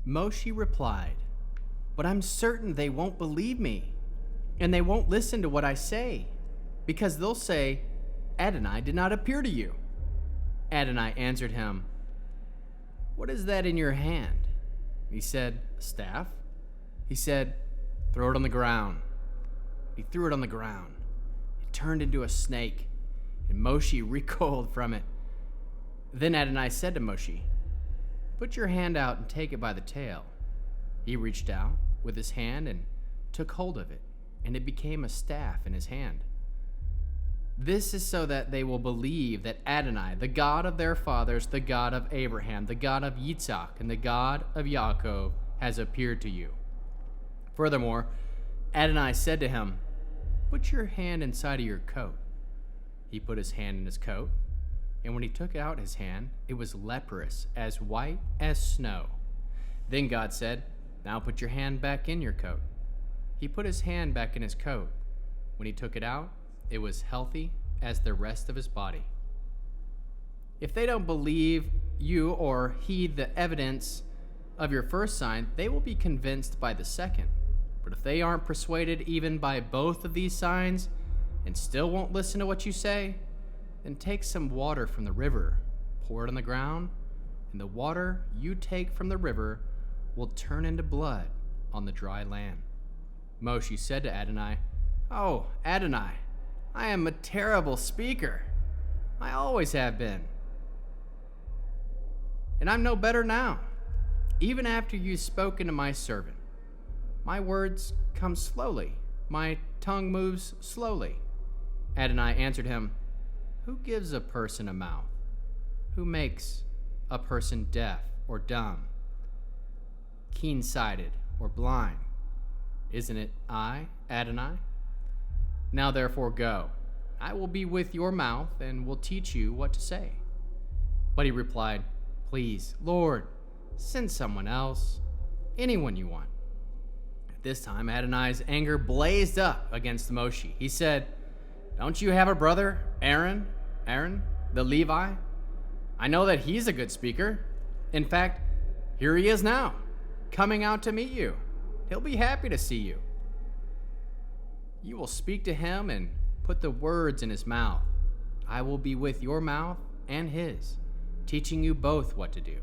Moshe replied, "But I'm certain they won't believe me, and they won't listen to what I say, because they'll say, 'Adonai did not appear to you.'" Adonai answered him, "What is that in your hand?" He said, "A staff." He said, "Throw it on the ground." He threw it on the ground. It turned into a snake, and Moshe recoiled from it. Then Adonai said to Moshe, "Put your hand out and take it by the tail." He reached out with his hand and took hold of it, and it became a staff in his hand. This is so that they will believe that Adonai, the God of their fathers, the God of Abraham, the God of Yitzhak, and the God of Yaakov, has appeared to you. Furthermore, Adonai said to him, "Put your hand inside of your coat." He put his hand in his coat, and when he took out his hand, it was leprous, as white as snow. Then God said, "Now put your hand back in your coat." He put his hand back in his coat. When he took it out, it was healthy as the rest of his body. If they don't believe you or heed the evidence of your first sign, they will be convinced by the second. But if they aren't persuaded even by both of these signs and still won't listen to what you say, then take some water from the river, pour it on the ground, and the water you take from the river will turn into blood on the dry land. Moshe said to Adonai, "Oh, Adonai, I am a terrible speaker. I always have been. And I'm no better now. Even after you've spoken to my servant, my words come slowly. My tongue moves slowly." Adonai answered him, "Who gives a person a mouth? Who makes a person deaf or dumb, keen-sighted or blind? Isn't it I, Adonai? Now therefore go. I will be with your mouth and will teach you what to say." But he replied, "Please, Lord, send someone else, anyone you want." At this time, Adonai's anger blazed up against Moshe. He said, "Don't you have a brother, Aaron, the Levi? I know that he's a good speaker. In fact, here he is now, coming out to meet you. He'll be happy to see you. You will speak to him and put the words in his mouth. I will be with your mouth and his, teaching you both what to do.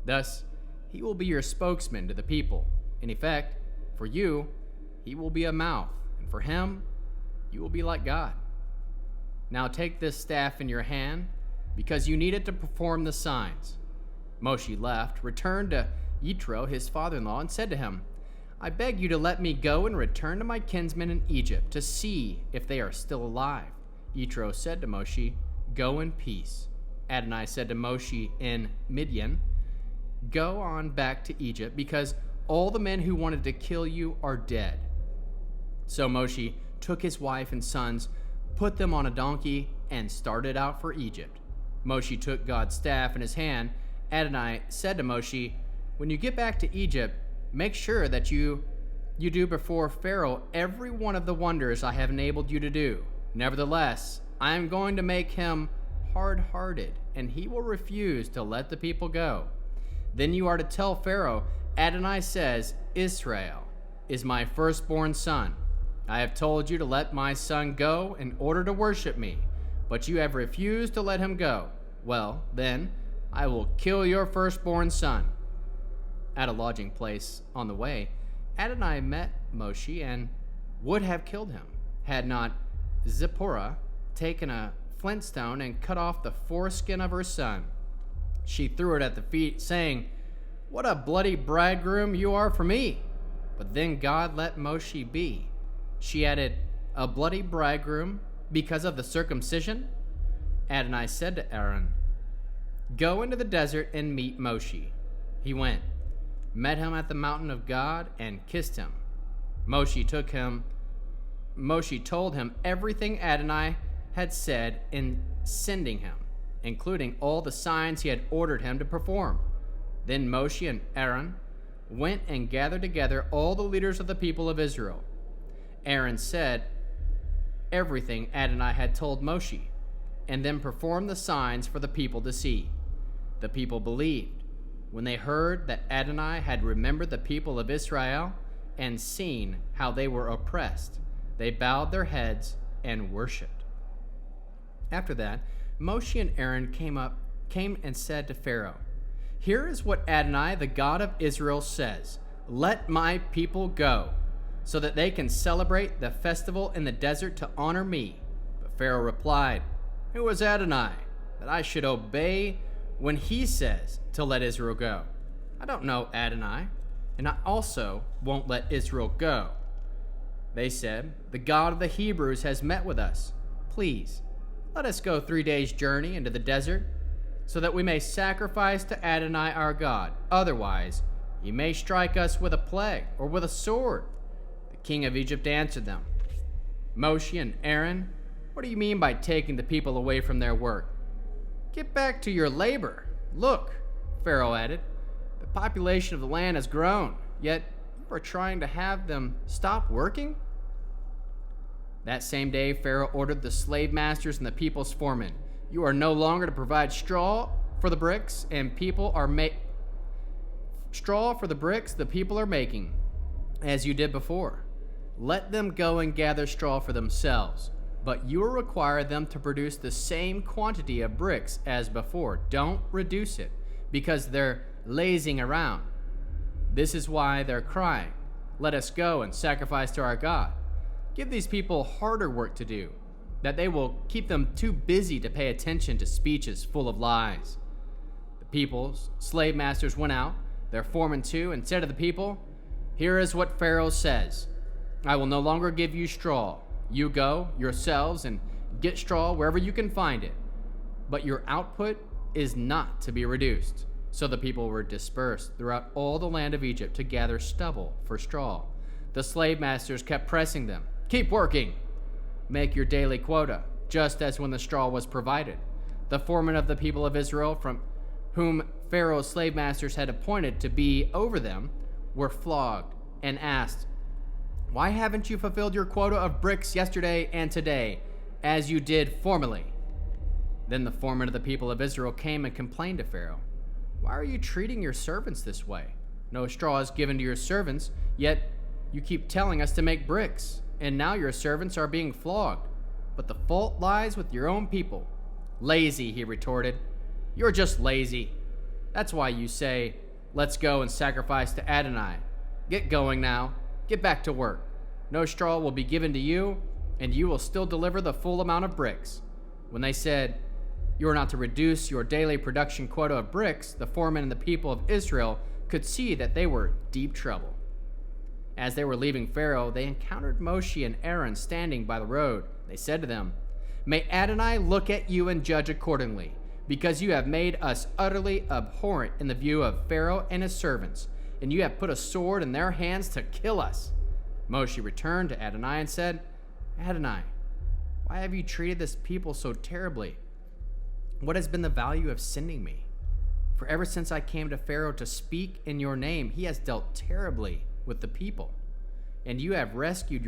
Thus, he will be your spokesman to the people. In effect, for you, he will be a mouth, and for him, you will be like God. Now take this staff in your hand, because you need it to perform the signs." Moshe left, returned to Yitro, his father-in-law, and said to him, "I beg you to let me go and return to my kinsmen in Egypt to see if they are still alive." Yitro said to Moshe, "Go in peace." Adonai said to Moshe in Midian, "Go on back to Egypt, because all the men who wanted to kill you are dead." So Moshe took his wife and sons, put them on a donkey, and started out for Egypt. Moshe took God's staff in his hand. Adonai said to Moshe, "When you get back to Egypt, make sure that you do before Pharaoh every one of the wonders I have enabled you to do. Nevertheless, I am going to make him hard-hearted, and he will refuse to let the people go. Then you are to tell Pharaoh, 'Adonai says, Israel is my firstborn son. I have told you to let my son go in order to worship me, but you have refused to let him go. Well, then, I will kill your firstborn son.'" At a lodging place on the way, Adonai met Moshe and would have killed him, had not Zipporah taken a flint stone and cut off the foreskin of her son. She threw it at the feet, saying, "What a bloody bridegroom you are for me!" But then God let Moshe be. She added, "A bloody bridegroom because of the circumcision?" Adonai said to Aaron, "Go into the desert and meet Moshe." He went, met him at the mountain of God, and kissed him. Moshe told him everything Adonai had said in sending him, including all the signs he had ordered him to perform. Then Moshe and Aaron went and gathered together all the leaders of the people of Israel. Aaron said everything Adonai had told Moshe, and then performed the signs for the people to see. The people believed. When they heard that Adonai had remembered the people of Israel and seen how they were oppressed, they bowed their heads and worshipped. After that, Moshe and Aaron came and said to Pharaoh, "Here is what Adonai, the God of Israel, says. Let my people go, so that they can celebrate the festival in the desert to honor me." But Pharaoh replied, "Who is Adonai, that I should obey when he says to let Israel go? I don't know Adonai, and I also won't let Israel go." They said, "The God of the Hebrews has met with us. Please, let us go 3 days' journey into the desert, so that we may sacrifice to Adonai our God. Otherwise, he may strike us with a plague or with a sword." The king of Egypt answered them, "Moshe and Aaron, what do you mean by taking the people away from their work? Get back to your labor. Look," Pharaoh added, "the population of the land has grown, yet you are trying to have them stop working?" That same day, Pharaoh ordered the slave masters and the people's foremen, "You are no longer to provide straw for the bricks, and straw for the bricks the people are making, as you did before. Let them go and gather straw for themselves, but you will require them to produce the same quantity of bricks as before. Don't reduce it, because they're lazing around. This is why they're crying, 'Let us go and sacrifice to our God.' Give these people harder work to do, that they will keep them too busy to pay attention to speeches full of lies." The people's slave masters went out, their foremen too, and said to the people, "Here is what Pharaoh says. I will no longer give you straw. You go yourselves and get straw wherever you can find it, but your output is not to be reduced." So the people were dispersed throughout all the land of Egypt to gather stubble for straw. The slave masters kept pressing them, "Keep working. Make your daily quota, just as when the straw was provided." The foremen of the people of Israel, from whom Pharaoh's slave masters had appointed to be over them, were flogged and asked, "Why haven't you fulfilled your quota of bricks yesterday and today, as you did formerly?" Then the foreman of the people of Israel came and complained to Pharaoh, "Why are you treating your servants this way? No straw is given to your servants, yet you keep telling us to make bricks, and now your servants are being flogged. But the fault lies with your own people." "Lazy," he retorted. "You're just lazy. That's why you say, 'Let's go and sacrifice to Adonai.' Get going now. Get back to work. No straw will be given to you, and you will still deliver the full amount of bricks." When they said, "You are not to reduce your daily production quota of bricks," the foremen and the people of Israel could see that they were in deep trouble. As they were leaving Pharaoh, they encountered Moshe and Aaron standing by the road. They said to them, "May Adonai look at you and judge accordingly, because you have made us utterly abhorrent in the view of Pharaoh and his servants, and you have put a sword in their hands to kill us." Moshe returned to Adonai and said, "Adonai, why have you treated this people so terribly? What has been the value of sending me? For ever since I came to Pharaoh to speak in your name, he has dealt terribly with the people, and you haven't rescued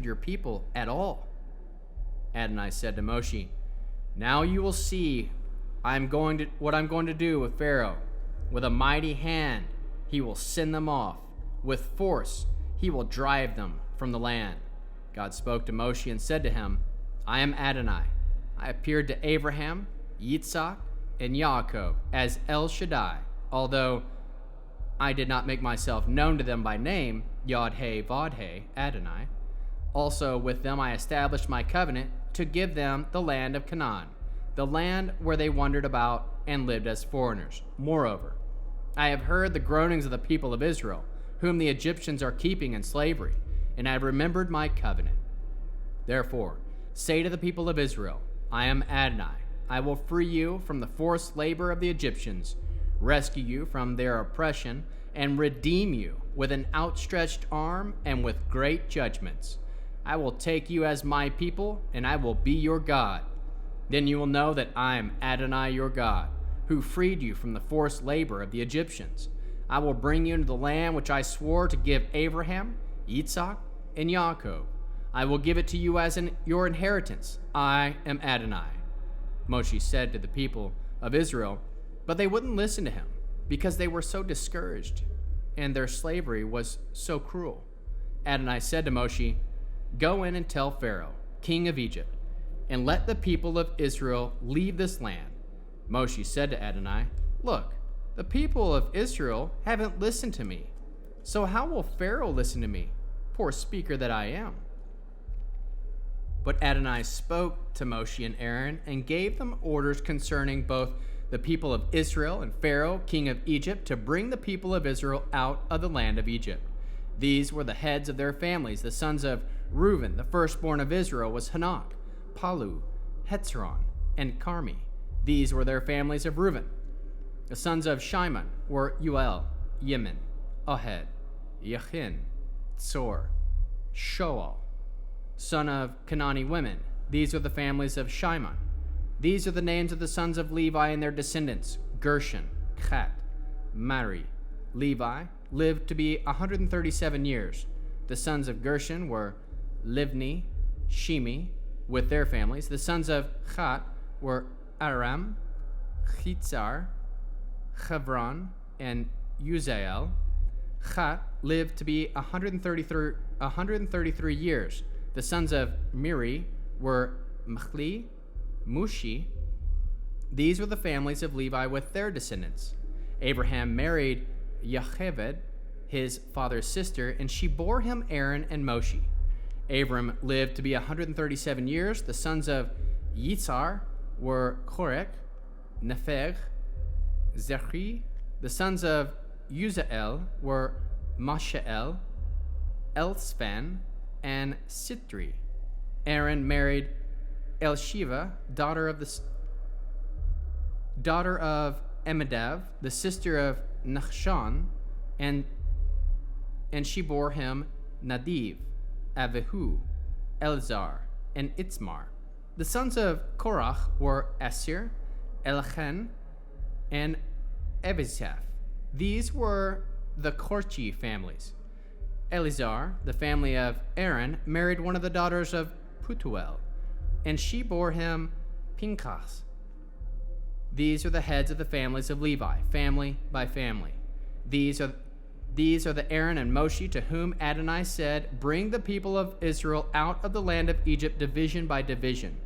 your people at all." Adonai said to Moshe, "Now you will see what I'm going to do with Pharaoh. With a mighty hand he will send them off. With force he will drive them from the land." God spoke to Moshe and said to him, "I am Adonai. I appeared to Abraham, Yitzhak, and Yaakov as El Shaddai, although I did not make myself known to them by name, Yod-Heh, Vod-Heh, Adonai. Also with them I established my covenant to give them the land of Canaan, the land where they wandered about and lived as foreigners. Moreover, I have heard the groanings of the people of Israel, whom the Egyptians are keeping in slavery, and I have remembered my covenant. Therefore, say to the people of Israel, I am Adonai. I will free you from the forced labor of the Egyptians, rescue you from their oppression, and redeem you with an outstretched arm and with great judgments. I will take you as my people, and I will be your God. Then you will know that I am Adonai your God, who freed you from the forced labor of the Egyptians. I will bring you into the land which I swore to give Abraham, Yitzhak, and Yaakov. I will give it to you as your inheritance. I am Adonai." Moshe said to the people of Israel, But they wouldn't listen to him because they were so discouraged and their slavery was so cruel. Adonai said to Moshe, "Go in and tell Pharaoh, king of Egypt, and let the people of Israel leave this land." Moshe said to Adonai, "Look, the people of Israel haven't listened to me. So how will Pharaoh listen to me, poor speaker that I am?" But Adonai spoke to Moshe and Aaron and gave them orders concerning both the people of Israel and Pharaoh, king of Egypt, to bring the people of Israel out of the land of Egypt. These were the heads of their families. The sons of Reuben, the firstborn of Israel, was Hanok, Palu, Hetzron, and Carmi. These were their families of Reuben. The sons of Shimon were Uel, Yemin, Ohed, Yachin, Tzor, Shoal, son of Canaani women. These are the families of Shimon. These are the names of the sons of Levi and their descendants: Gershon, Chat, Mari. Levi lived to be 137 years. The sons of Gershon were Livni, Shimi, with their families. The sons of Chat were Aram, Chitzar, Chevron, and Uziel. Chat lived to be 133 years. The sons of Miri were Machli, Mushi. These were the families of Levi with their descendants. Abraham married Yocheved, his father's sister, and she bore him Aaron and Moshe. Abram lived to be 137 years. The sons of Yitzhar were Korek, Nepheg, Zechri. The sons of Uziel were Mashael, Elsphan, and Sitri. Aaron married Elshiva, daughter of Amidav, the sister of Nachshon, and she bore him Nadiv, Avihu, Elzar, and Itzmar. The sons of Korach were Asir, Elchen, and Ebizaph. These were the Korchi families. Elizar, the family of Aaron, married one of the daughters of Putuel, and she bore him Pinchas. These are the heads of the families of Levi, family by family. These are the Aaron and Moshe to whom Adonai said, "Bring the people of Israel out of the land of Egypt division by division,"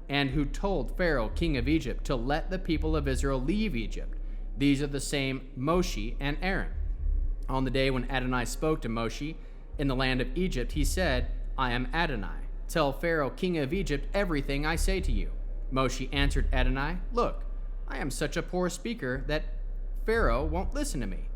and who told Pharaoh, king of Egypt, to let the people of Israel leave Egypt. These are the same Moshe and Aaron. On the day when Adonai spoke to Moshe in the land of Egypt, he said, "I am Adonai. Tell Pharaoh, king of Egypt, everything I say to you." Moshe answered Adonai, "Look, I am such a poor speaker that Pharaoh won't listen to me.